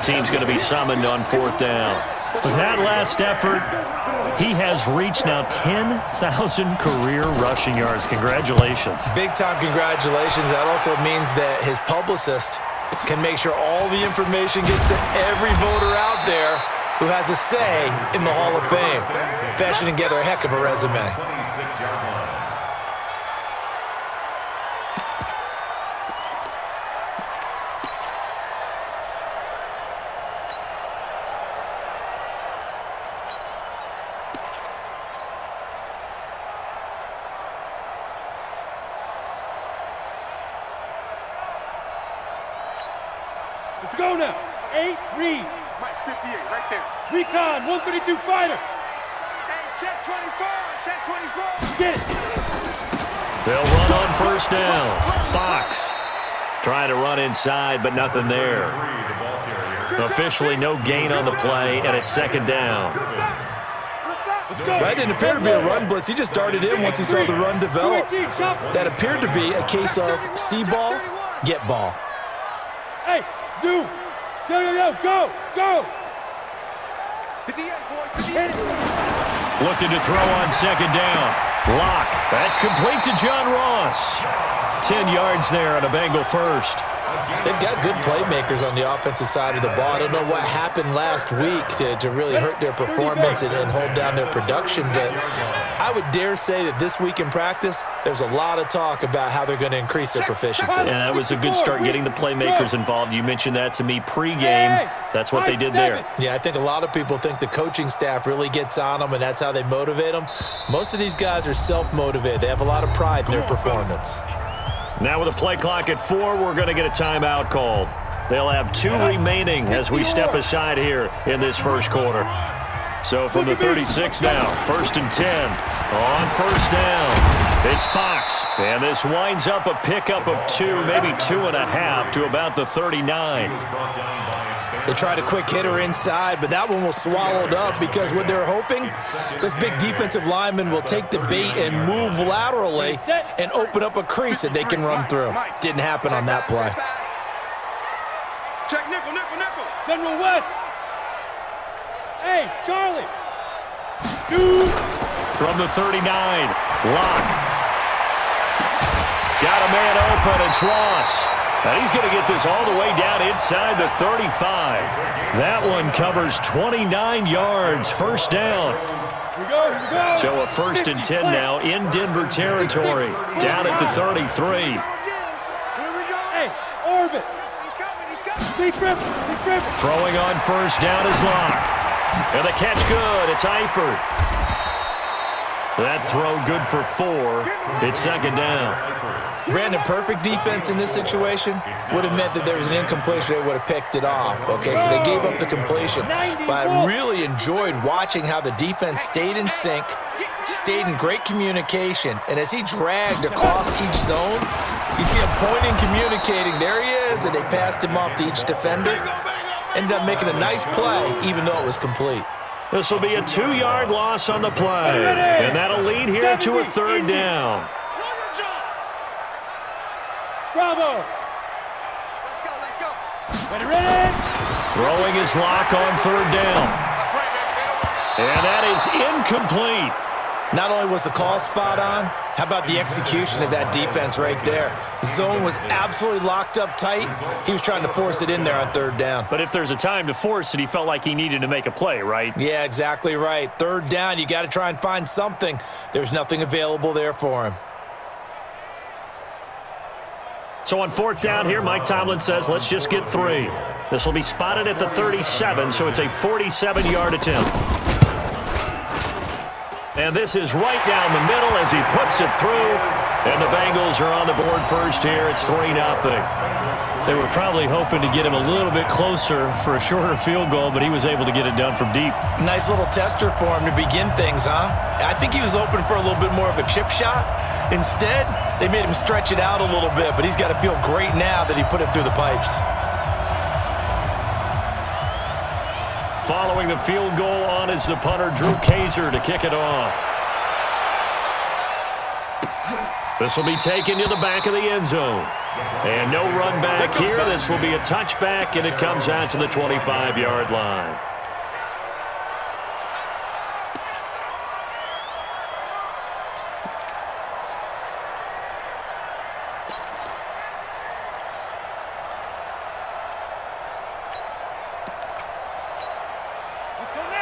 team's going to be summoned on 4th down. With that last effort, he has reached now 10,000 career rushing yards. Congratulations. Big-time congratulations. That also means that his publicist can make sure all the information gets to every voter out there who has a say in the Hall of Fame. Fashioning together a heck of a resume. Let's go now. 8, read. Right, 58, right there. Recon, 132 fighter. Hey, check 24, check 24. Get it. They'll run on 1st down. Fox trying to run inside, but nothing there. Officially no gain on the play, and it's 2nd down. That didn't appear to be a run blitz. He just darted in once he saw the run develop. That appeared to be a case of see ball, get ball. Hey, zoom. Yo, yo, yo, go, go. 58, boy, 58. Looking to throw on 2nd down. Lock. That's complete to John Ross. 10 yards there on a Bengal first. They've got good playmakers on the offensive side of the ball. I don't know what happened last week to really hurt their performance and hold down their production, but I would dare say that this week in practice, there's a lot of talk about how they're going to increase their proficiency. And that was a good start getting the playmakers involved. You mentioned that to me pregame. That's what they did there. Yeah, I think a lot of people think the coaching staff really gets on them, and that's how they motivate them. Most of these guys are self-motivated. They have a lot of pride in their performance. Now with a play clock at 4, we're going to get a timeout called. They'll have 2 remaining as we step aside here in this first quarter. So from the 36 now, 1st and 10 on 1st down. It's Fox, and this winds up a pickup of 2, maybe 2.5 to about the 39. They tried a quick hitter inside, but that one was swallowed up because what they're hoping, those big defensive linemen will take the bait and move laterally and open up a crease that they can run through. Didn't happen on that play. Check nickel, nickel, nickel. General West. Hey, Charlie. Shoot. From the 39, Lock. Got a man open, it's Ross. And he's going to get this all the way down inside the 35. That one covers 29 yards, 1st down. Here we go, here we go. So a 1st and 10 now in Denver territory, down at the 33. Here we go. Hey, orbit. He's coming, he's coming. Deep rip, deep rip. Throwing on 1st down is Lock. And the catch good, it's Eifert. That throw good for 4. It's 2nd down. Brandon, perfect defense in this situation would have meant that there was an incompletion. They would have picked it off. Okay, so they gave up the completion. But I really enjoyed watching how the defense stayed in sync, stayed in great communication, and as he dragged across each zone, you see him pointing, communicating. There he is, and they passed him off to each defender. Ended up making a nice play, even though it was complete. This will be a 2-yard loss on the play, and that'll lead here to a 3rd down. Bravo. Let's go, let's go. Ready, ready. Throwing his Lock on 3rd down. That's right, man. And that is incomplete. Not only was the call spot on, how about the execution of that defense right there? The zone was absolutely locked up tight. He was trying to force it in there on 3rd down. But if there's a time to force it, he felt like he needed to make a play, right? Yeah, exactly right. 3rd down, you got to try and find something. There's nothing available there for him. So on 4th down here, Mike Tomlin says, let's just get 3. This will be spotted at the 37, so it's a 47-yard attempt. And this is right down the middle as he puts it through. And the Bengals are on the board first here. It's 3-0. They were probably hoping to get him a little bit closer for a shorter field goal, but he was able to get it done from deep. Nice little tester for him to begin things, huh? I think he was hoping for a little bit more of a chip shot. Instead, they made him stretch it out a little bit, but he's got to feel great now that he put it through the pipes. Following the field goal on is the punter, Drew Kaiser, to kick it off. This will be taken to the back of the end zone. And no run back here. This will be a touchback, and it comes out to the 25-yard line.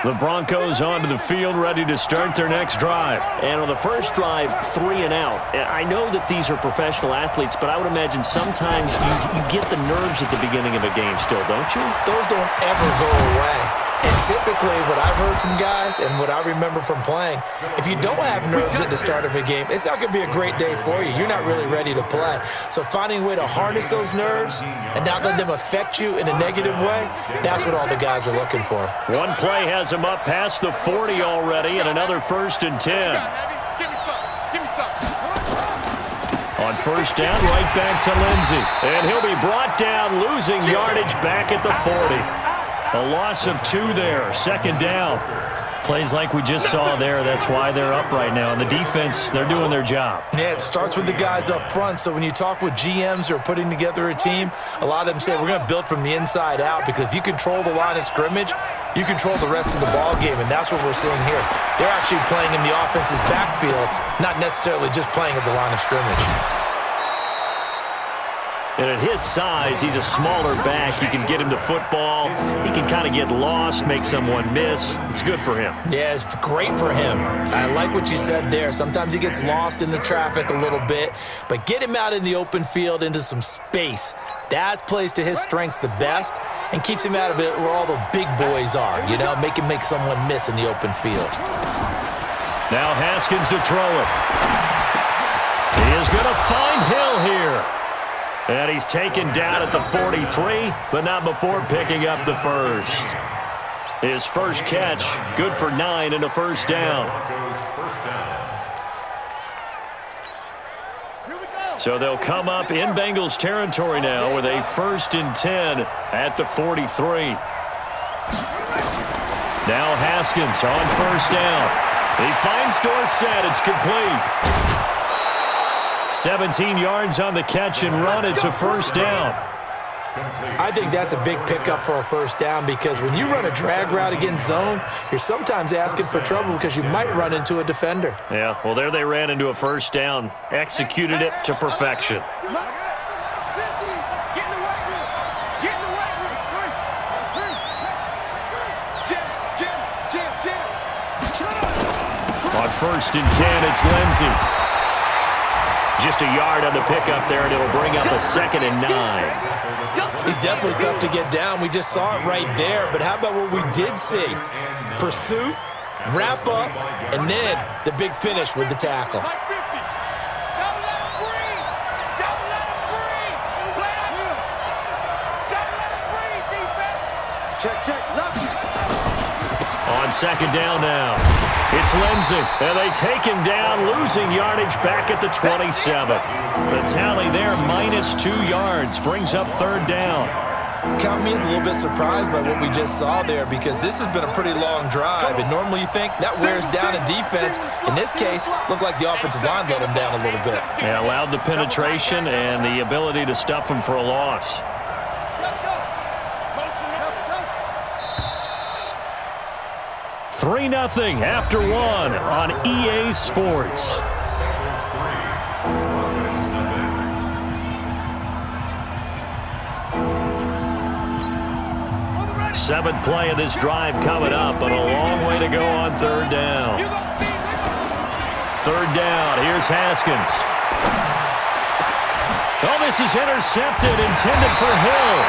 The Broncos onto the field, ready to start their next drive. And on the first drive, 3 and out. I know that these are professional athletes, but I would imagine sometimes you get the nerves at the beginning of a game still, don't you? Those don't ever go away. And typically, what I've heard from guys and what I remember from playing, if you don't have nerves at the start of a game, it's not going to be a great day for you. You're not really ready to play. So finding a way to harness those nerves and not let them affect you in a negative way, that's what all the guys are looking for. One play has him up past the 40 already, and another 1st and 10. Give me some. Give me some. On first down, right back to Lindsey. And he'll be brought down, losing yardage back at the 40. A loss of 2 there, 2nd down. Plays like we just saw there, that's why they're up right now. And the defense, they're doing their job. Yeah, it starts with the guys up front. So when you talk with GMs who are putting together a team, a lot of them say we're going to build from the inside out, because if you control the line of scrimmage, you control the rest of the ball game, and that's what we're seeing here. They're actually playing in the offense's backfield, not necessarily just playing at the line of scrimmage. And at his size, he's a smaller back. You can get him to football. He can kind of get lost, make someone miss. It's good for him. Yeah, it's great for him. I like what you said there. Sometimes he gets lost in the traffic a little bit, but get him out in the open field into some space. That plays to his strengths the best and keeps him out of it where all the big boys are, you know, make him make someone miss in the open field. Now Haskins to throw it. He is going to find Hill here. And he's taken down at the 43, but not before picking up the first. His first catch, good for 9 and a first down. So they'll come up in Bengals territory now with a 1st and 10 at the 43. Now Haskins on first down. He finds Dorsett. It's complete. 17 yards on the catch and run. It's a first down. I think that's a big pickup for a first down, because when you run a drag route against zone, you're sometimes asking for trouble because you might run into a defender. Yeah, well, there they ran into a first down, executed it to perfection. On 1st and 10, it's Lindsey. Just a yard on the pickup there, and it'll bring up a 2nd and 9. He's definitely tough to get down. We just saw it right there. But how about what we did see? Pursuit, wrap up, and then the big finish with the tackle. Check. On 2nd down now. It's Lindsey, and they take him down, losing yardage back at the 27. The tally there, -2 yards, brings up 3rd down. Count me as a little bit surprised by what we just saw there, because this has been a pretty long drive, and normally you think that wears down a defense. In this case, looked like the offensive line let him down a little bit. Yeah, allowed the penetration and the ability to stuff him for a loss. 3-0 after 1 on EA Sports. Seventh play of this drive coming up, but a long way to go on 3rd down. 3rd down, here's Haskins. Oh, this is intercepted, intended for Hill.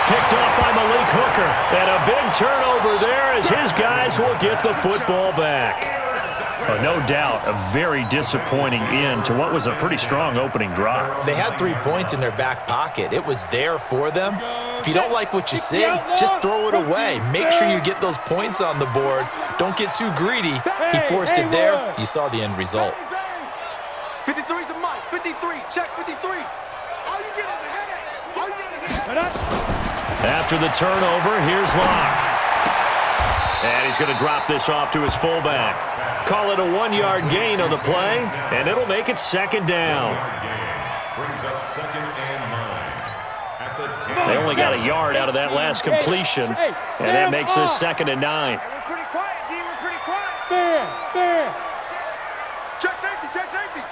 Picked off by Malik Hooker. And a big turnover there as his guys will get the football back. No doubt a very disappointing end to what was a pretty strong opening drive. They had 3 points in their back pocket. It was there for them. If you don't like what you see, just throw it away. Make sure you get those points on the board. Don't get too greedy. He forced it there. You saw the end result. 53's the mic. 53. Check 53. All you get is a headache. All you get is a headache. After the turnover, here's Locke. And he's going to drop this off to his fullback. Call it a 1-yard gain on the play, and it'll make it 2nd down. Brings up 2nd and 9. At the 10. They only got a yard out of that last completion, and that makes this 2nd and 9. We're pretty quiet, D. We're pretty quiet. Fair. Check safety, check safety.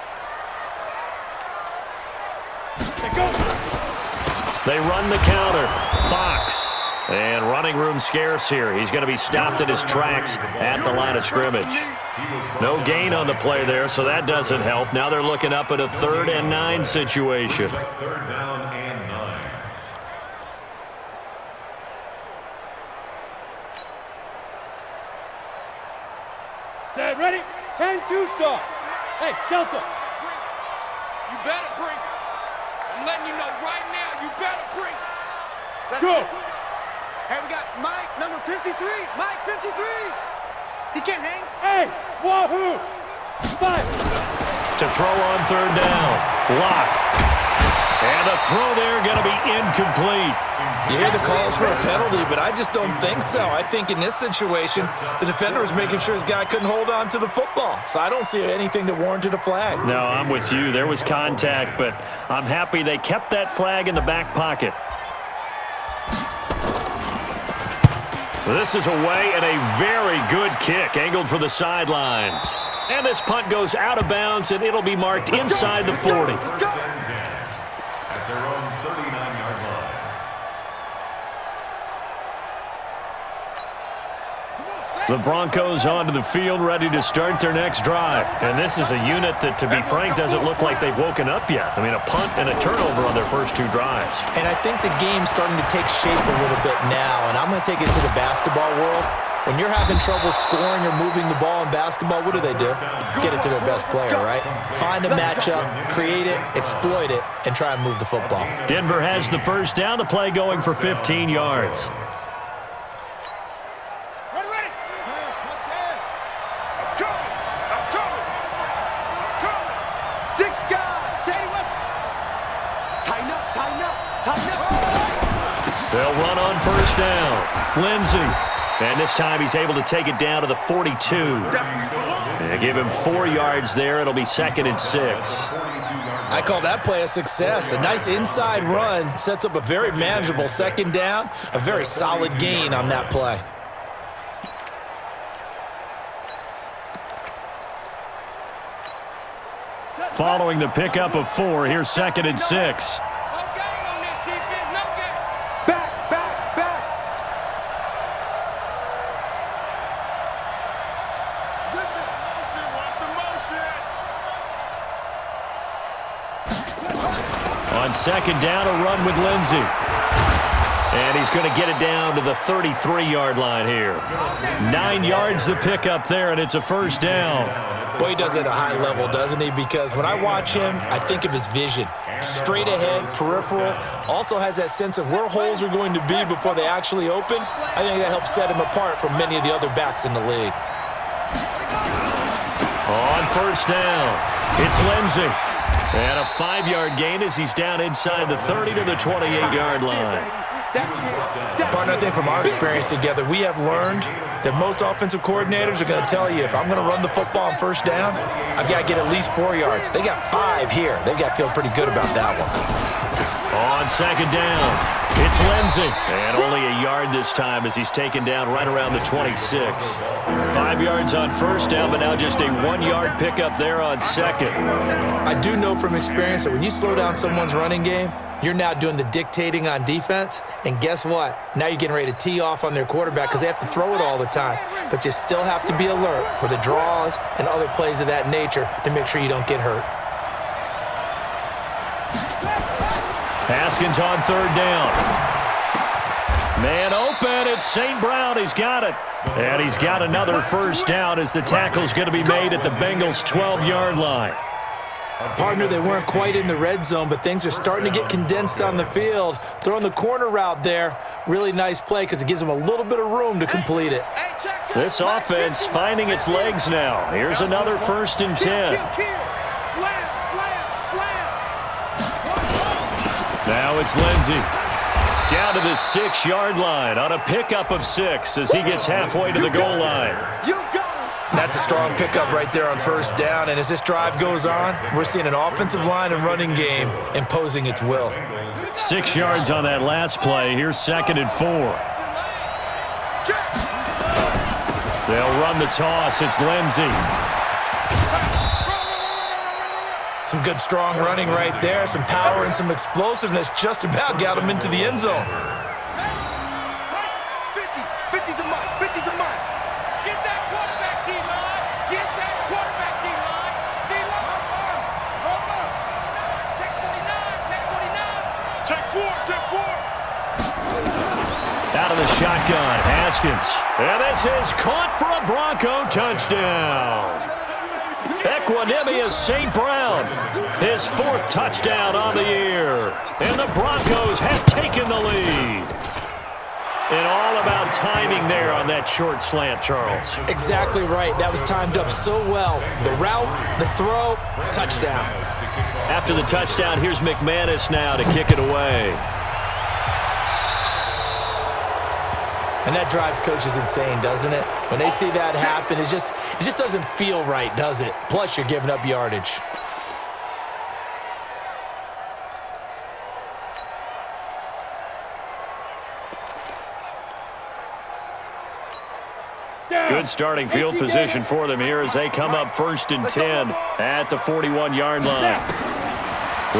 They run the counter. Fox. And running room scarce here. He's going to be stopped in his tracks at the line of scrimmage. No gain on the play there, so that doesn't help. Now they're looking up at a 3rd and 9 situation. 3rd down and 9. Set, ready? 10-2 soft. Hey, Delta. You better bring it. I'm letting you know right now, you better bring it. Go. Hey, we got Mike, number 53. Mike, 53. He can't hang. Hey, wahoo. 5. To throw on 3rd down. Block. And the throw there going to be incomplete. You hear the calls for a penalty, but I just don't think so. I think in this situation, the defender was making sure his guy couldn't hold on to the football. So I don't see anything that warranted a flag. No, I'm with you. There was contact, but I'm happy they kept that flag in the back pocket. This is away and a very good kick, angled for the sidelines. And this punt goes out of bounds, and it'll be marked inside the 40. At their own 39-yard line. The Broncos onto the field, ready to start their next drive. And this is a unit that, to be frank, doesn't look like they've woken up yet. I mean, a punt and a turnover on their first 2 drives. And I think the game's starting to take shape a little bit now, and I'm going to take it to the basketball world. When you're having trouble scoring or moving the ball in basketball, what do? Get it to their best player, right? Find a matchup, create it, exploit it, and try and move the football. Denver has the first down. The play going for 15 yards. Ready. Let's go. I'm coming. 6 guys. Shady West. Tighten up. They'll run on first down. Lindsey. And this time he's able to take it down to the 42. They give him 4 yards there. It'll be 2nd and 6. I call that play a success. A nice inside run sets up a very manageable 2nd down. A very solid gain on that play. Following the pickup of 4, here's 2nd and 6. On 2nd down, a run with Lindsey. And he's going to get it down to the 33-yard line here. 9 yards to pick up there, and it's a first down. Boy, he does it at a high level, doesn't he? Because when I watch him, I think of his vision. Straight ahead, peripheral. Also has that sense of where holes are going to be before they actually open. I think that helps set him apart from many of the other backs in the league. On first down, it's Lindsey. And a 5-yard gain as he's down inside the 30 to the 28-yard line. Partner, I think from our experience together, we have learned that most offensive coordinators are going to tell you, if I'm going to run the football on first down, I've got to get at least 4 yards. They got 5 here. They've got to feel pretty good about that one. On 2nd down, it's Lindsey. And only a yard this time as he's taken down right around the 26. 5 yards on first down, but now just a 1-yard pickup there on 2nd. I do know from experience that when you slow down someone's running game, you're now doing the dictating on defense, and guess what? Now you're getting ready to tee off on their quarterback because they have to throw it all the time. But you still have to be alert for the draws and other plays of that nature to make sure you don't get hurt. Haskins on 3rd down. Man open, it's St. Brown. He's got it. And he's got another first down as the tackle's going to be made at the Bengals' 12-yard line. Partner, they weren't quite in the red zone, but things are starting to get condensed on the field. Throwing the corner route there, really nice play because it gives them a little bit of room to complete it. This offense finding its legs now. Here's another 1st and 10. Now it's Lindsey. Down to the 6-yard line on a pickup of 6 as he gets halfway to the goal line. That's a strong pickup right there on first down, and as this drive goes on, we're seeing an offensive line and running game imposing its will. 6 yards on that last play. Here's 2nd and 4. They'll run the toss. It's Lindsey. Some good, strong running right there. Some power and some explosiveness just about got him into the end zone. 50 to Mike. 50 to Mike. Get that quarterback, D-line. Get that quarterback, D-line. D-line. Check 49. Check 49. Check 4. Check 4. Out of the shotgun, Haskins. And this is caught for a Bronco touchdown. Equanimous St. Brown, his 4th touchdown on the year. And the Broncos have taken the lead. And all about timing there on that short slant, Charles. Exactly right. That was timed up so well. The route, the throw, touchdown. After the touchdown, here's McManus now to kick it away. And that drives coaches insane, doesn't it? When they see that happen, it just doesn't feel right, does it? Plus, you're giving up yardage. Good starting field position for them here as they come up 1st and 10 at the 41-yard line.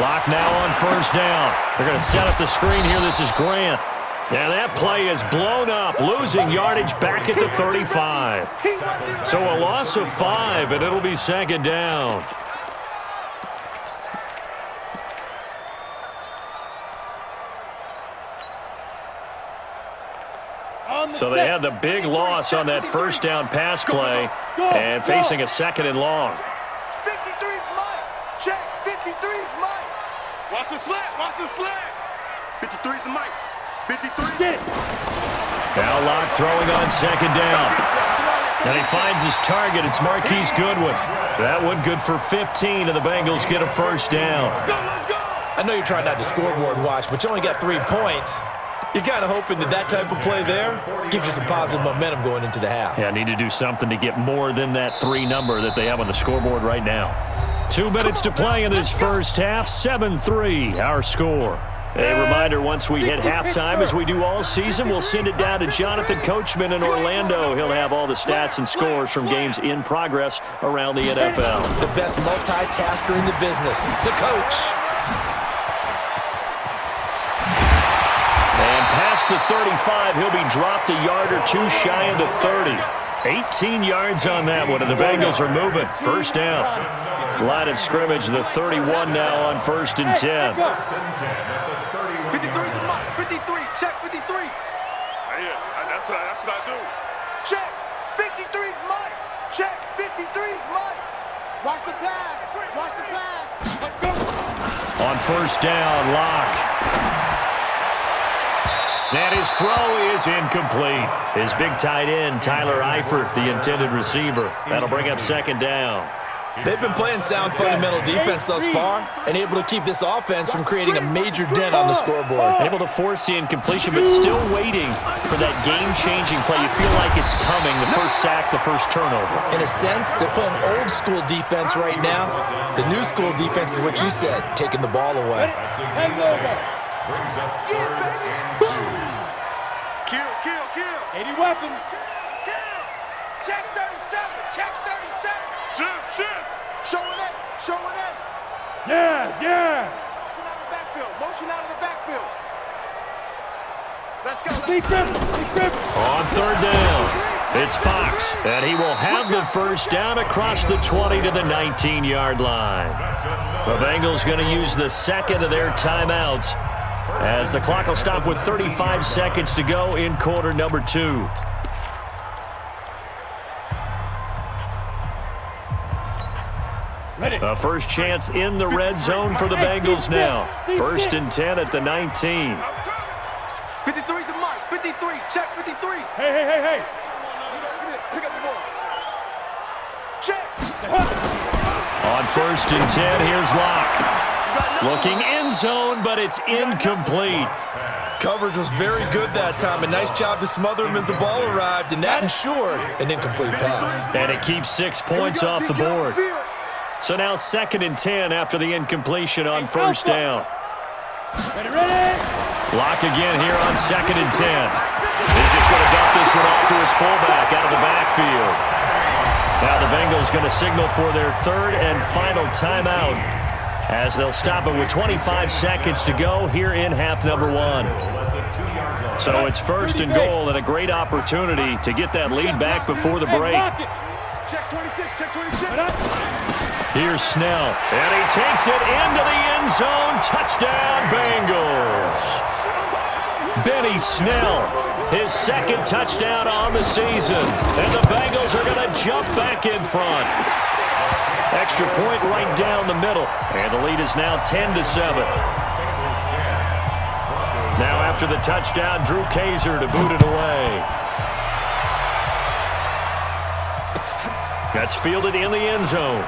Lock now on first down. They're going to set up the screen here. This is Grant. And that play is blown up, losing yardage back at the 35. So a loss of 5, and it'll be 2nd down. So they had the big loss on that first down pass play and facing a 2nd and long. 53's Mike. Check. 53's Mike. Watch the slant. Watch the slant. 53's the Mike. 53. Now Locke throwing on 2nd down. And he finds his target. It's Marquise Goodwin. That one good for 15, and the Bengals get a first down. I know you're trying not to scoreboard watch, but you only got 3 points. You're kind of hoping that type of play there gives you some positive momentum going into the half. Yeah, need to do something to get more than that 3 number that they have on the scoreboard right now. 2 minutes to play in this first half. 7-3, our score. A reminder, once we hit halftime, as we do all season, we'll send it down to Jonathan Coachman in Orlando. He'll have all the stats and scores from games in progress around the NFL. The best multitasker in the business, the coach. And past the 35, he'll be dropped a yard or 2 shy of the 30. 18 yards on that one, and the Bengals are moving. First down. Line of scrimmage, the 31 now on 1st and 10. 53's the Mike. 53. Check 53. That's what I do. Check. 53's Mike. Check. 53's Mike. Watch the pass. Watch the pass. Let's go. On first down, Locke. And his throw is incomplete. His big tight end, Tyler Eifert, the intended receiver. That'll bring up 2nd down. They've been playing sound fundamental defense thus far and able to keep this offense from creating a major dent on the scoreboard. Able to force the incompletion, but still waiting for that game-changing play. You feel like it's coming, the first sack, the first turnover. In a sense, they're playing old school defense right now. The new school defense is what you said, taking the ball away. Take over. Brings up Yeah, 3rd baby. and Boom. 2. Kill. 80 weapons. Check 37. Check 37. Shift. Showing it. Yes. Motion out of the backfield. Let's go. Deep grip. On 3rd down, it's Fox, and he will have the first down across the 20 to the 19-yard line. The Bengals going to use the 2nd of their timeouts as the clock will stop with 35 seconds to go in quarter number 2. A first chance in the red zone for the Bengals now. 1st and 10 at the 19. 53's the Mike. 53. Check 53. Hey. Pick up the ball. Check. On 1st and 10, here's Locke. Looking end zone, but it's incomplete. Coverage was very good that time. A nice job to smother him as the ball arrived, and that ensured an incomplete pass. And it keeps 6 points off the board. So now 2nd and 10 after the incompletion on first down. Ready. Lock again here on 2nd and 10. He's just going to dump this one off to his fullback out of the backfield. Now the Bengals going to signal for their 3rd and final timeout as they'll stop it with 25 seconds to go here in half number 1. So it's 1st and goal and a great opportunity to get that lead back before the break. Check 26, check 26. Here's Snell, and he takes it into the end zone. Touchdown, Bengals. Benny Snell, his 2nd touchdown on the season. And the Bengals are going to jump back in front. Extra point right down the middle. And the lead is now 10-7. Now after the touchdown, Drew Kaiser to boot it away. That's fielded in the end zone.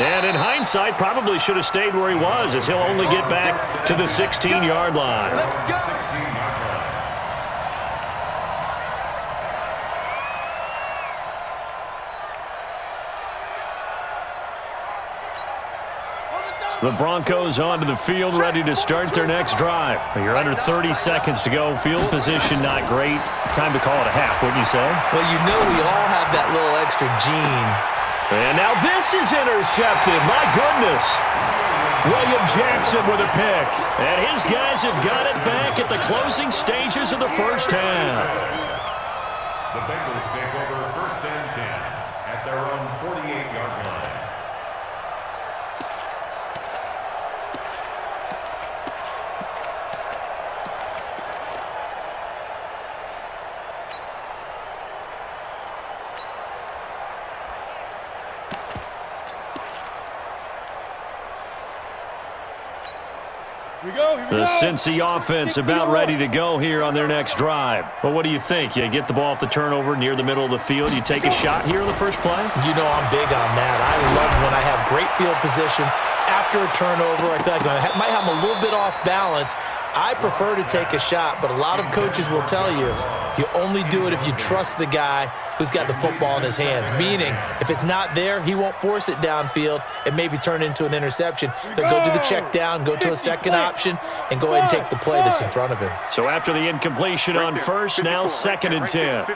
And in hindsight, probably should have stayed where he was, as he'll only get back to the 16-yard line. The Broncos onto the field, ready to start their next drive. You're under 30 seconds to go. Field position not great. Time to call it a half, wouldn't you say? Well, you know we all have that little extra gene. And now this is intercepted. My goodness. William Jackson with a pick. And his guys have got it back at the closing stages of the first half. The Bengals take over 1st and 10 at their own 48-yard line. The Cincy offense about ready to go here on their next drive. Well, what do you think? You get the ball off the turnover near the middle of the field. You take a shot here in the first play? You know I'm big on that. I love when I have great field position. After a turnover, I feel like I might have a little bit off balance. I prefer to take a shot, but a lot of coaches will tell you, you only do it if you trust the guy who's got the football in his hands. Meaning, if it's not there, he won't force it downfield and maybe turn into an interception. He'll go to the check down, go to a second option, and go ahead and take the play that's in front of him. So after the incompletion on first, now 2nd and 10.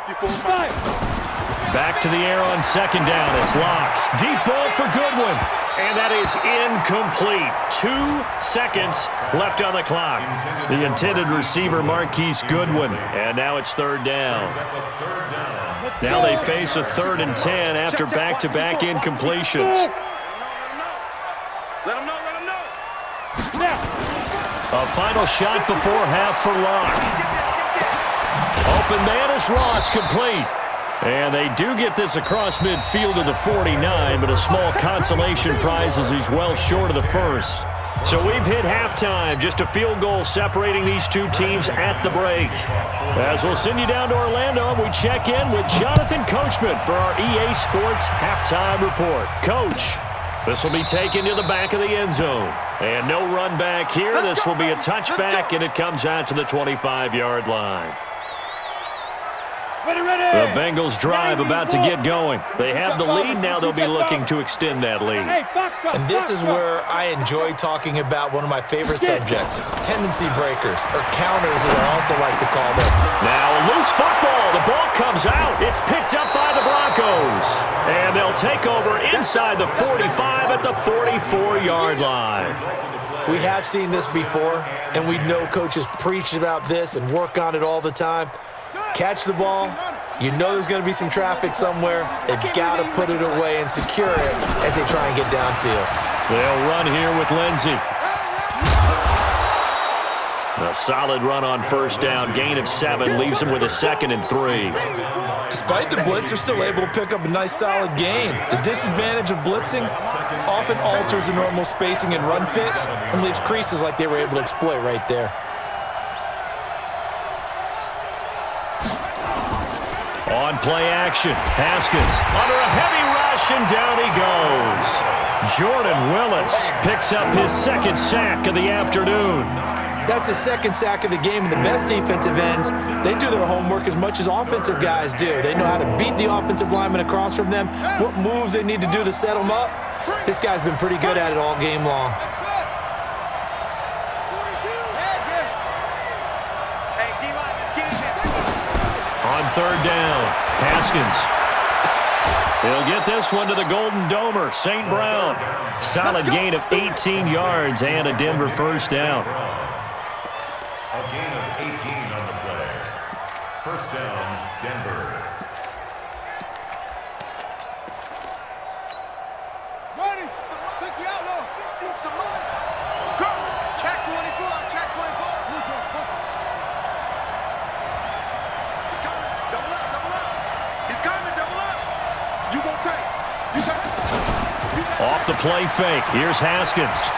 Back to the air on 2nd down. It's Locke. Deep ball for Goodwin. And that is incomplete. 2 seconds left on the clock. The intended receiver, Marquise Goodwin. And now it's 3rd down. Now they face a 3rd and 10 after back-to-back incompletions. Let him know. A final shot before half for Locke. Open man is Ross, complete. And they do get this across midfield to the 49, but a small consolation prize as he's well short of the first. So we've hit halftime, just a field goal separating these two teams at the break. As we'll send you down to Orlando, we check in with Jonathan Coachman for our EA Sports Halftime Report. Coach, this will be taken to the back of the end zone. And no run back here. This will be a touchback, and it comes out to the 25-yard line. The Bengals drive about to get going. They have the lead. Now they'll be looking to extend that lead. And this is where I enjoy talking about one of my favorite subjects, tendency breakers, or counters as I also like to call them. Now a loose football. The ball comes out. It's picked up by the Broncos. And they'll take over inside the 45 at the 44-yard line. We have seen this before, and we know coaches preach about this and work on it all the time. Catch the ball. You know there's going to be some traffic somewhere. They've got to put it away and secure it as they try and get downfield. They'll run here with Lindsey. A solid run on first down. Gain of 7 leaves them with a 2nd and 3. Despite the blitz, they're still able to pick up a nice solid gain. The disadvantage of blitzing often alters the normal spacing and run fits and leaves creases like they were able to exploit right there. On play action, Haskins under a heavy rush, and down he goes. Jordan Willis picks up his second sack of the afternoon. That's his second sack of the game, and the best defensive ends, they do their homework as much as offensive guys do. They know how to beat the offensive lineman across from them, what moves they need to do to set them up. This guy's been pretty good at it all game long. On third down, Haskins. He'll get this one to the Golden Domer, St. Brown. Solid gain of 18 yards and a Denver first down. A gain of 18 on the play. First down, Denver. Ready? Take the outlaw. Go. Check 24. Check 24. He's coming. Double up. Double up. He's coming. Double up. You won't take. You take. Off the play fake. Here's Haskins.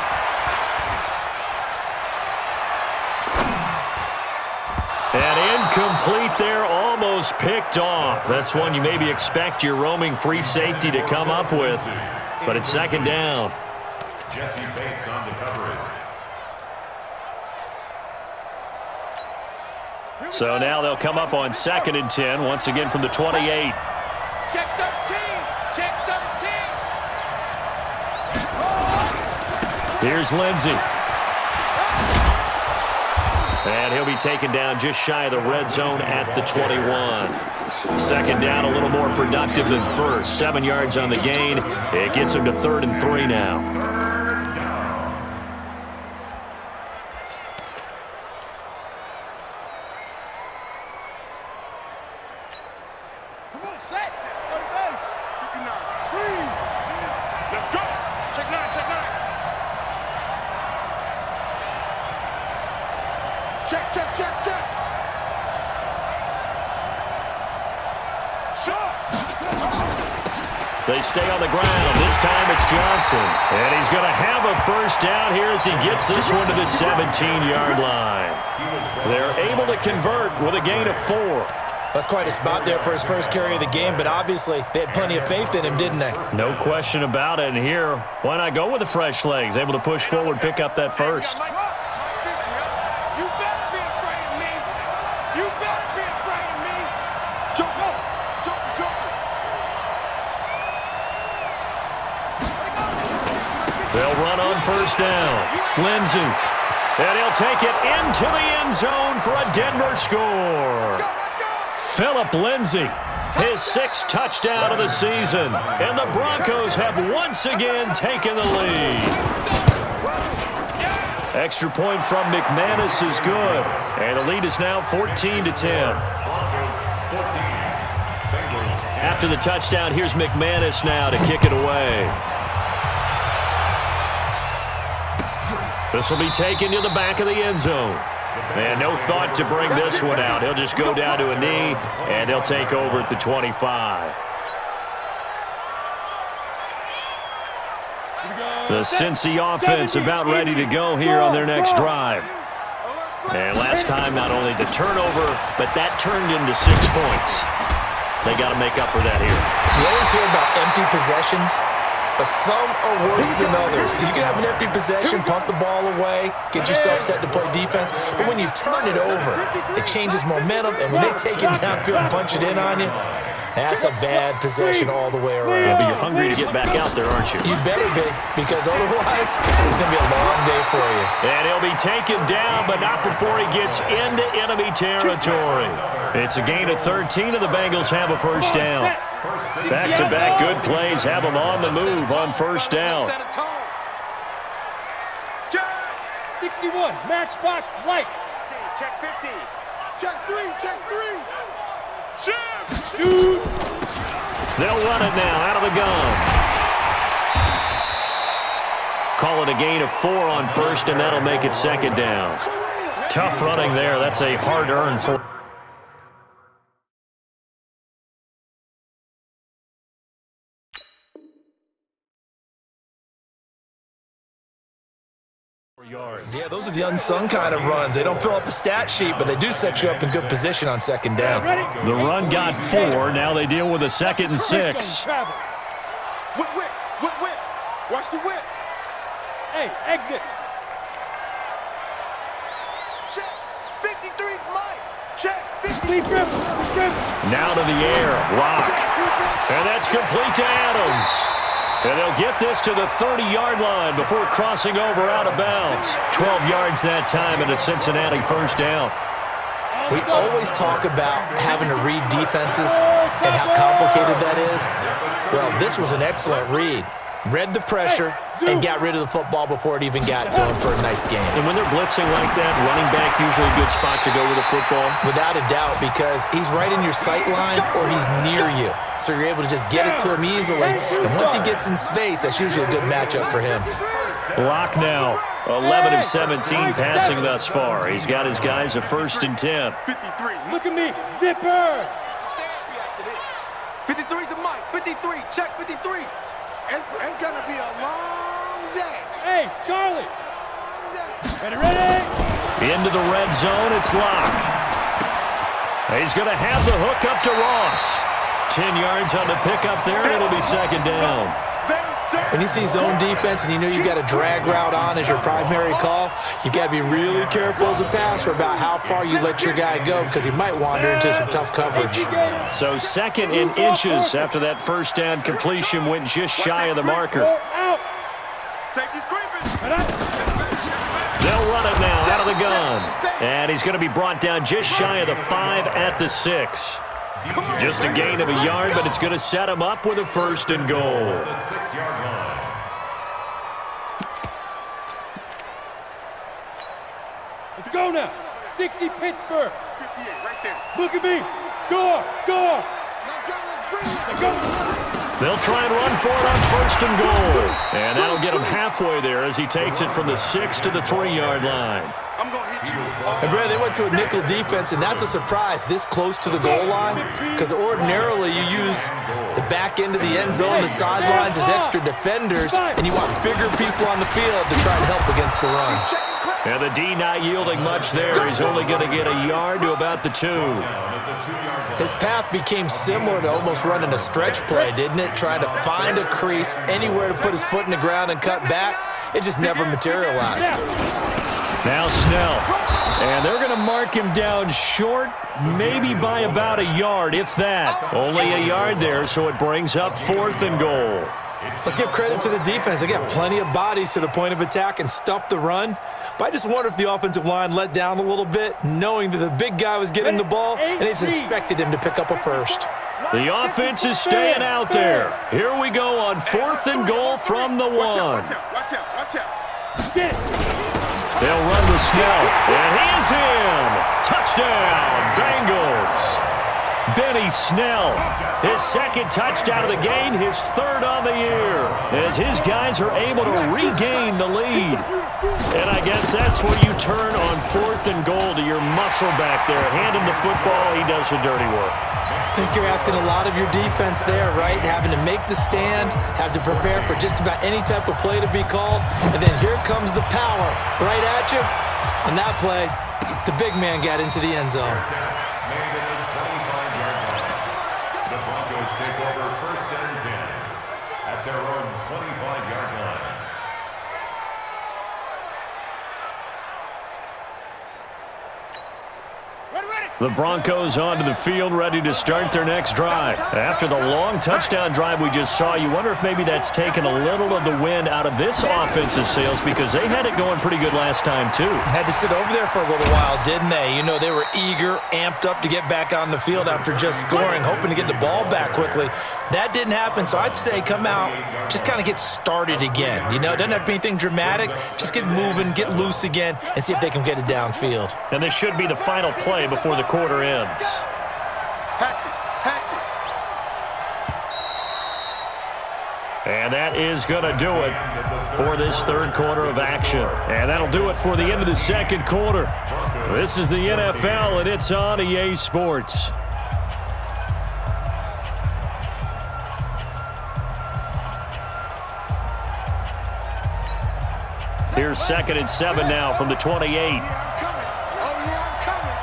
And incomplete there, almost picked off. That's one you maybe expect your roaming free safety to come up with. But it's second down. Jesse Bates on the coverage. So now they'll come up on 2nd and 10, once again from the 28. Check 13. Check 13. Here's Lindsey. And he'll be taken down just shy of the red zone at the 21. Second down, a little more productive than first. 7 yards on the gain. It gets him to 3rd and 3 now. Come on, set. 30 base. 59. Screen. Let's go. Check 9. Check 9. Check, check, check, check. Shot. They stay on the ground. This time it's Johnson. And he's going to have a first down here as he gets this one to the 17-yard line. They're able to convert with a gain of 4. That's quite a spot there for his first carry of the game, but obviously they had plenty of faith in him, didn't they? No question about it. And here, why not go with the fresh legs? Able to push forward, pick up that first. You better be afraid of me. You better be afraid of me. Jump up. Jump, jump. They'll run on first down. Lindsey. And he'll take it into the end zone for a Denver score. Philip Lindsey, his 6th touchdown of the season. And the Broncos have once again taken the lead. Extra point from McManus is good. And the lead is now 14-10. After the touchdown, here's McManus now to kick it away. This will be taken to the back of the end zone. And no thought to bring this one out. He'll just go down to a knee, and they'll take over at the 25. The Cincy offense about ready to go here on their next drive. And last time, not only the turnover, but that turned into 6 points. They got to make up for that here. You always hear about empty possessions, but some are worse than others. You can have an empty possession, punt the ball away, get yourself set to play defense, but when you turn it over, it changes momentum, and when they take it downfield and punch it in on you, that's a bad possession all the way around. Yeah, but you're hungry to get back out there, aren't you? You better be, because otherwise, it's going to be a long day for you. And he'll be taken down, but not before he gets into enemy territory. It's a gain of 13, and the Bengals have a first down. Back-to-back good plays have them on the move on first down. 61, matchbox lights. Check 50. Check 3. Check 3. Shoot. They'll run it now out of the gun. Call it a gain of 4 on first, and that'll make it second down. Tough running there. That's a hard-earned 4. yards. Yeah, those are the unsung kind of runs. They don't fill up the stat sheet, but they do set you up in good position on second down. The run got 4. Now they deal with a 2nd and 6. Whip, whip, whip, whip. Watch the whip. Hey, exit. Check. 53's Mike. Check. 53. Leave grip. Now to the air. Rock. And that's complete to Adams. And they'll get this to the 30-yard line before crossing over out of bounds. 12 yards that time and a Cincinnati first down. We always talk about having to read defenses and how complicated that is. Well, this was an excellent read. Read the pressure and got rid of the football before it even got to him for a nice game. And when they're blitzing like that, running back usually a good spot to go with the football. Without a doubt, because he's right in your sight line or he's near you. So you're able to just get it to him easily. And once he gets in space, that's usually a good matchup for him. Lock now. 11 of 17 passing thus far. He's got his guys a 1st and 10. 53. Look at me. Zipper. 53's the Mike. 53. Check 53. It's going to be a long day. Hey, Charlie. Ready? Into the red zone, it's Locke. He's going to have the hook up to Ross. 10 yards on the pickup there, and it'll be 2nd down. When you see zone defense and you know you've got a drag route on as your primary call, you've got to be really careful as a passer about how far you let your guy go because he might wander into some tough coverage. So 2nd and inches after that first down completion went just shy of the marker. Out. Safety's creeping. They'll run it now out of the gun. And he's going to be brought down just shy of the 5 at the 6. Just a gain of a yard, but it's going to set him up with a 1st and goal. The 6-yard line. Let's go now. 60 Pittsburgh. 58 right there. Look at me. Go. Let's go. They'll try and run for it on 1st and goal. And that'll get him halfway there as he takes it from the 6 to the 3-yard line. I'm going to hit you. And Brad, they went to a nickel defense, and that's a surprise this close to the goal line because ordinarily you use the back end of the end zone, the sidelines as extra defenders, and you want bigger people on the field to try and help against the run. And the D not yielding much there. He's only going to get a yard to about the 2. His path became similar to almost running a stretch play, didn't it? Trying to find a crease, anywhere to put his foot in the ground and cut back. It just never materialized. Now Snell. And they're going to mark him down short, maybe by about a yard, if that. Only a yard there, so it brings up 4th and goal. Let's give credit to the defense. They got plenty of bodies to the point of attack and stuffed the run. But I just wonder if the offensive line let down a little bit, knowing that the big guy was getting the ball, and they just expected him to pick up a 1st. The offense is staying out there. Here we go on 4th and goal from the 1. Watch out. Get it. They'll run with Snell, and he is in. Touchdown, Bengals. Benny Snell, his 2nd touchdown of the game, his 3rd on the year, as his guys are able to regain the lead. And I guess that's where you turn on 4th and goal to your muscle back there. Hand him the football, he does the dirty work. I think you're asking a lot of your defense there, right? Having to make the stand, have to prepare for just about any type of play to be called, and then here comes the power right at you. On that play, the big man got into the end zone. The Broncos take over 1st and 10 at their own 25-yard line. The Broncos onto the field, ready to start their next drive. After the long touchdown drive we just saw, you wonder if maybe that's taken a little of the wind out of this offensive sails because they had it going pretty good last time, too. Had to sit over there for a little while, didn't they? You know, they were eager, amped up to get back on the field after just scoring, hoping to get the ball back quickly. That didn't happen, so I'd say come out, just kind of get started again. You know, it doesn't have to be anything dramatic. Just get moving, get loose again, and see if they can get it downfield. And this should be the final play before the quarter ends. Hatchet. And that is going to do it for this 3rd quarter of action. And that'll do it for the end of the 2nd quarter. This is the NFL, and it's on EA Sports. Here's 2nd and 7 now from the 28. I'm coming. Oh, yeah, I'm coming.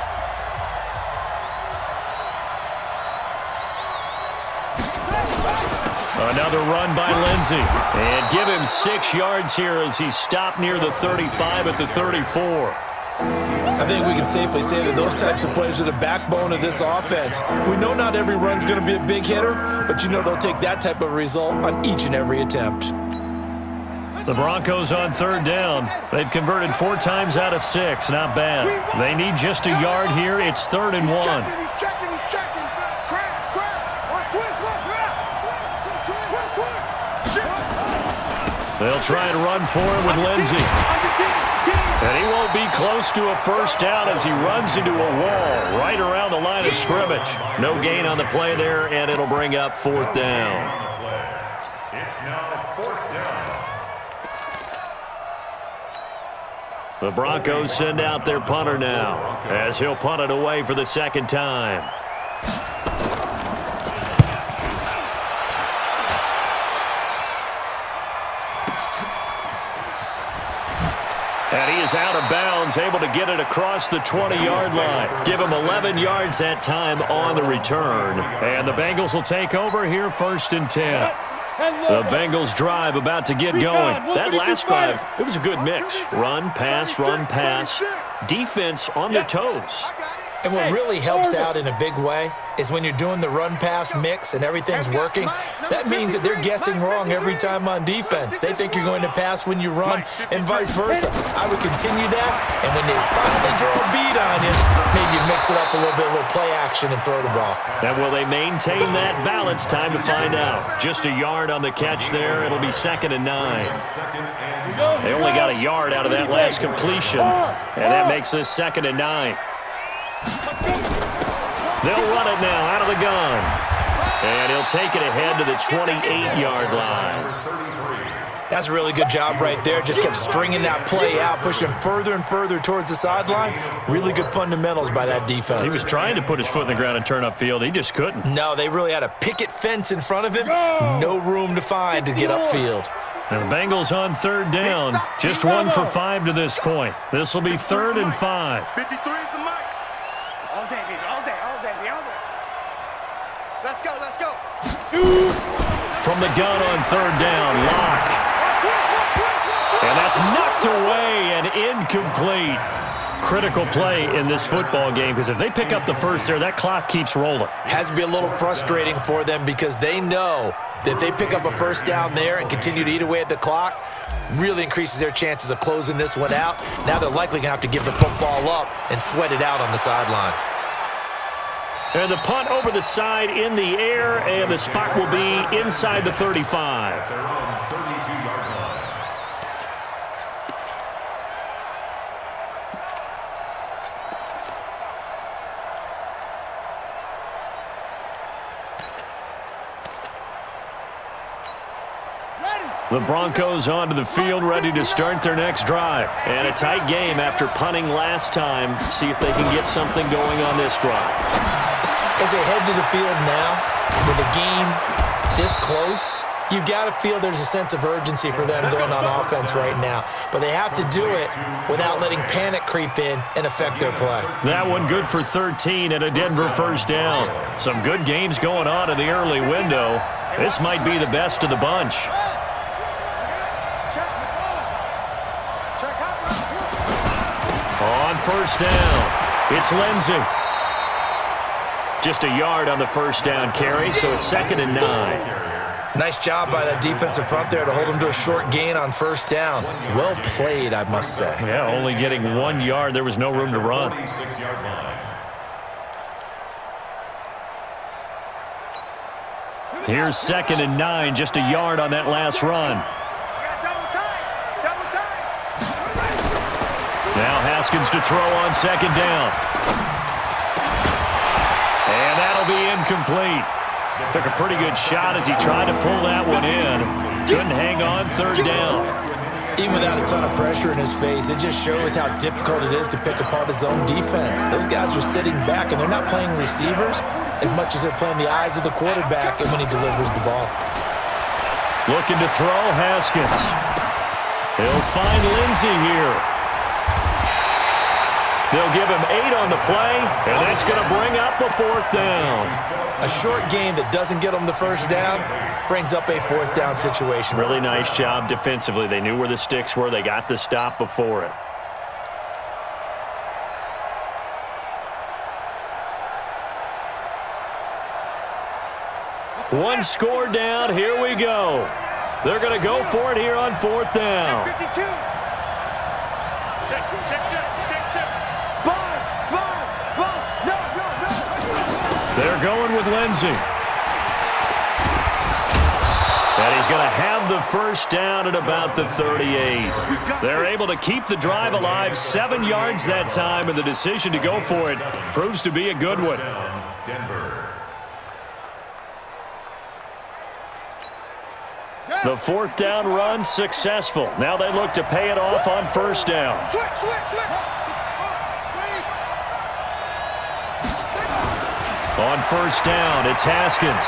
Another run by Lindsey. And give him 6 yards here as he stopped near the 35 at the 34. I think we can safely say that those types of plays are the backbone of this offense. We know not every run's going to be a big hitter, but you know they'll take that type of result on each and every attempt. The Broncos on 3rd down. They've converted 4 times out of 6. Not bad. They need just a yard here. It's 3rd and 1. He's checking. Crash. Twist. They'll try and run for him with Lindsey. And he won't be close to a first down as he runs into a wall right around the line of scrimmage. No gain on the play there, and it'll bring up 4th down. It's now 4th down. The Broncos send out their punter now as he'll punt it away for the 2nd time. And he is out of bounds, able to get it across the 20-yard line. Give him 11 yards that time on the return. And the Bengals will take over here 1st and 10. The Bengals drive about to get going. That last drive, it was a good mix. Run, pass, defense on their toes. And what really helps out in a big way is when you're doing the run-pass mix and everything's working, that means that they're guessing wrong every time on defense. They think you're going to pass when you run and vice versa. I would continue that, and when they finally draw a beat on you, maybe you mix it up a little bit, a little play action, and throw the ball. And will they maintain that balance? Time to find out. Just a yard on the catch there. It'll be 2nd and 9. They only got a yard out of that last completion, and that makes this 2nd and 9. They'll run it now out of the gun. And he'll take it ahead to the 28-yard line. That's a really good job right there. Just kept stringing that play out, pushing further and further towards the sideline. Really good fundamentals by that defense. He was trying to put his foot in the ground and turn upfield. He just couldn't. No, they really had a picket fence in front of him. No room to find to get upfield. And the Bengals on 3rd down. Just 1 for 5 to this point. This will be 3rd and 5. 53 is the mic. All day, baby. All day. Let's go. From the gun on 3rd down, Locke. And that's knocked away and incomplete. Critical play in this football game because if they pick up the first there, that clock keeps rolling. Has to be a little frustrating for them because they know that if they pick up a first down there and continue to eat away at the clock, really increases their chances of closing this one out. Now they're likely going to have to give the football up and sweat it out on the sideline. And the punt over the side in the air, and the spot will be inside the 35. The Broncos onto the field, ready to start their next drive. And a tight game after punting last time. See if they can get something going on this drive. As they head to the field now, with the game this close, you've got to feel there's a sense of urgency for them going on offense right now. But they have to do it without letting panic creep in and affect their play. That one good for 13 and a Denver first down. Some good games going on in the early window. This might be the best of the bunch. On first down, it's Lindsey. Just a yard on the first down carry, so it's 2nd and 9. Nice job by that defensive front there to hold them to a short gain on first down. Well played, I must say. Yeah, only getting 1 yard. There was no room to run. Here's 2nd and 9, just a yard on that last run. Now Haskins to throw on 2nd down. And that'll be incomplete. Took a pretty good shot as he tried to pull that one in. Couldn't hang on 3rd down. Even without a ton of pressure in his face, it just shows how difficult it is to pick apart his own defense. Those guys are sitting back, and they're not playing receivers as much as they're playing the eyes of the quarterback and when he delivers the ball. Looking to throw, Haskins. He'll find Lindsey here. They'll give him 8 on the play, and that's going to bring up a 4th down. A short game that doesn't get them the first down brings up a 4th down situation. Really nice job defensively. They knew where the sticks were. They got the stop before it. One score down. Here we go. They're going to go for it here on 4th down. Check 52. Check. Spars. No. They're going with Lindsey. And he's going to have the first down at about the 38. They're able to keep the drive alive, 7 yards that time, and the decision to go for it proves to be a good one. The 4th down run successful. Now they look to pay it off on 1st down. Switch. On 1st down, it's Haskins.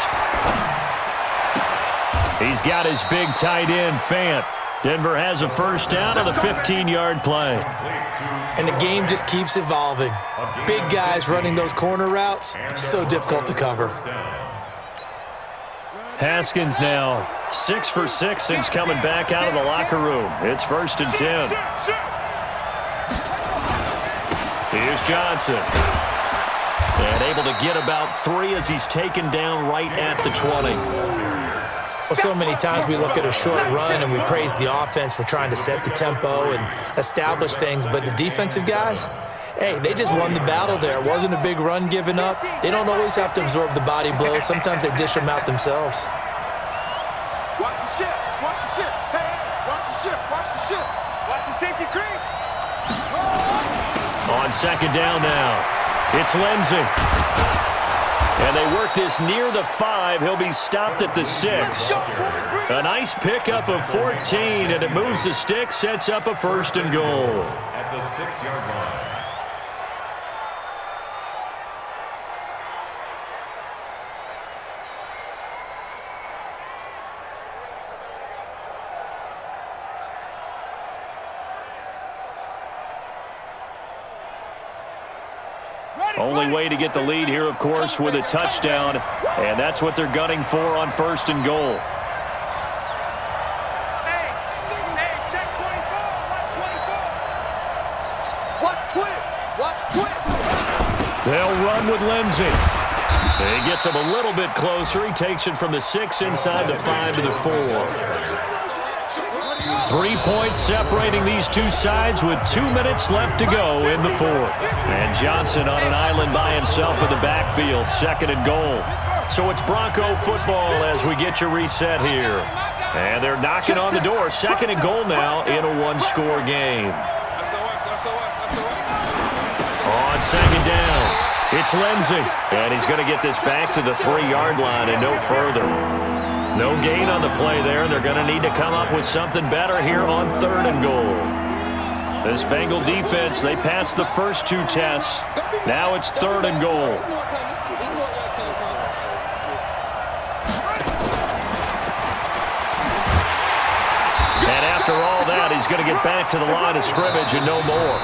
He's got his big tight end, Fant. Denver has a 1st down on the 15-yard play. And the game just keeps evolving. Big guys running those corner routes, so difficult to cover. Haskins now 6 for 6 since coming back out of the locker room. It's 1st and 10. Here's Johnson. And able to get about 3 as he's taken down right at the 20. Well, so many times we look at a short run and we praise the offense for trying to set the tempo and establish things, but the defensive guys, hey, they just won the battle there. It wasn't a big run given up. They don't always have to absorb the body blows. Sometimes they dish them out themselves. Watch the ship. Hey, watch the ship. Watch the safety creep. On 2nd down now, it's Lindsey. And they work this near the 5. He'll be stopped at the 6. A nice pickup of 14, and it moves the stick, sets up a 1st and goal. At the 6-yard line. Only way to get the lead here, of course, with a touchdown, and that's what they're gunning for on 1st and goal. Hey, check 24. Watch 24. Watch twist. They'll run with Lindsey. He gets him a little bit closer. He takes it from the 6 inside the 5 to the 4. 3 points separating these two sides with 2 minutes left to go in the 4th. And Johnson on an island by himself in the backfield, 2nd and goal. So it's Bronco football as we get you reset here. And they're knocking on the door. 2nd and goal now in a 1-score game. On 2nd down, it's Lindsey. And he's going to get this back to the 3-yard line and no further. No gain on the play there. They're going to need to come up with something better here on 3rd and goal. This Bengal defense, they passed the first 2 tests. Now it's 3rd and goal. And after all that, he's going to get back to the line of scrimmage and no more.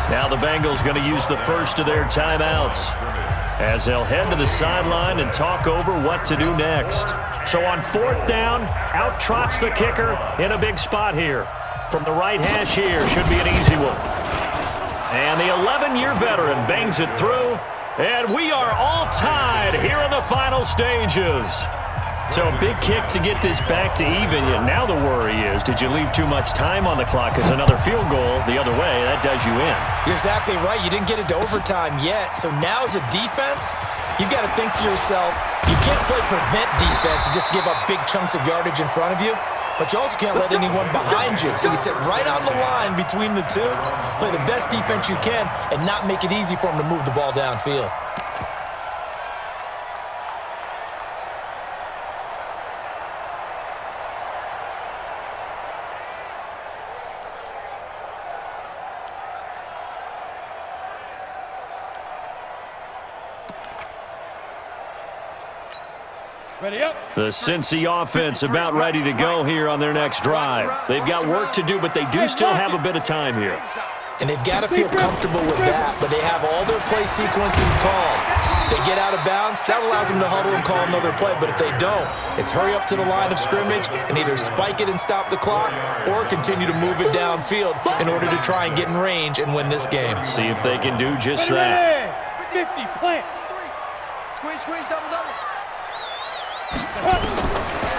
Now the Bengals going to use the first of their timeouts as they'll head to the sideline and talk over what to do next. So on 4th down, out trots the kicker in a big spot here. From the right hash here, should be an easy one. And the 11-year veteran bangs it through, and we are all tied here in the final stages. So a big kick to get this back to even. Now the worry is, did you leave too much time on the clock? Because another field goal the other way, that does you in. You're exactly right. You didn't get it to overtime yet. So now as a defense, you've got to think to yourself, you can't play prevent defense and just give up big chunks of yardage in front of you. But you also can't let anyone behind you. So you sit right on the line between the two, play the best defense you can, and not make it easy for them to move the ball downfield. The Cincy offense about ready to go here on their next drive. They've got work to do, but they do still have a bit of time here. And they've got to feel comfortable with that, but they have all their play sequences called. If they get out of bounds, that allows them to huddle and call another play, but if they don't, it's hurry up to the line of scrimmage and either spike it and stop the clock or continue to move it downfield in order to try and get in range and win this game. See if they can do just that. 50, plant. Squeeze, double.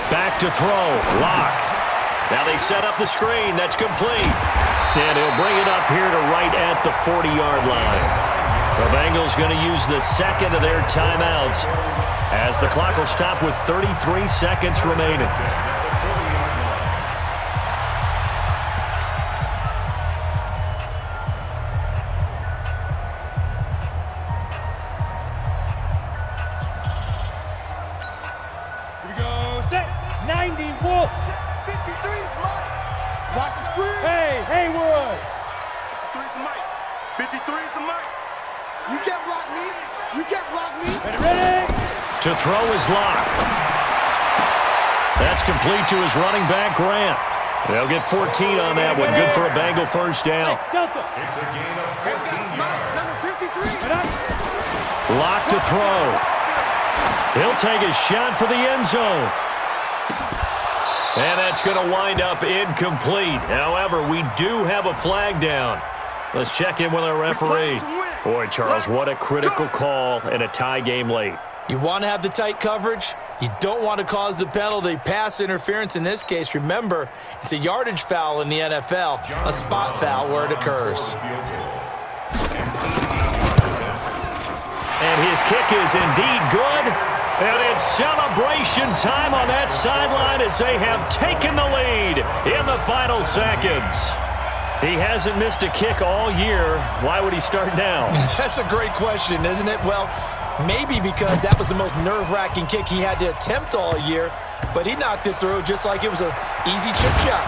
Back to throw. Lock. Now they set up the screen. That's complete. And he'll bring it up here to right at the 40-yard line. The Bengals going to use the second of their timeouts as the clock will stop with 33 seconds remaining. Here we go, set. 90, Wolf. 53's mine. Watch the screen. Hey, Haywood. 53's the mic. 53's the mic. You can't block me. Ready? To throw is locked. That's complete to his running back, Grant. They'll get 14 on that one. Good for a Bengal first down. Delta. It's a gain of 15 yards. Number 53. Lock to throw. He'll take a shot for the end zone. And that's going to wind up incomplete. However, we do have a flag down. Let's check in with our referee. Boy, Charles, what a critical call in a tie game late. You want to have the tight coverage? You don't want to cause the penalty. Pass interference in this case, remember, it's a yardage foul in the NFL, a spot foul where it occurs. And his kick is indeed good. And it's celebration time on that sideline as they have taken the lead in the final seconds. He hasn't missed a kick all year. Why would he start now? That's a great question, isn't it? Well, maybe because that was the most nerve-wracking kick he had to attempt all year, but he knocked it through just like it was an easy chip shot.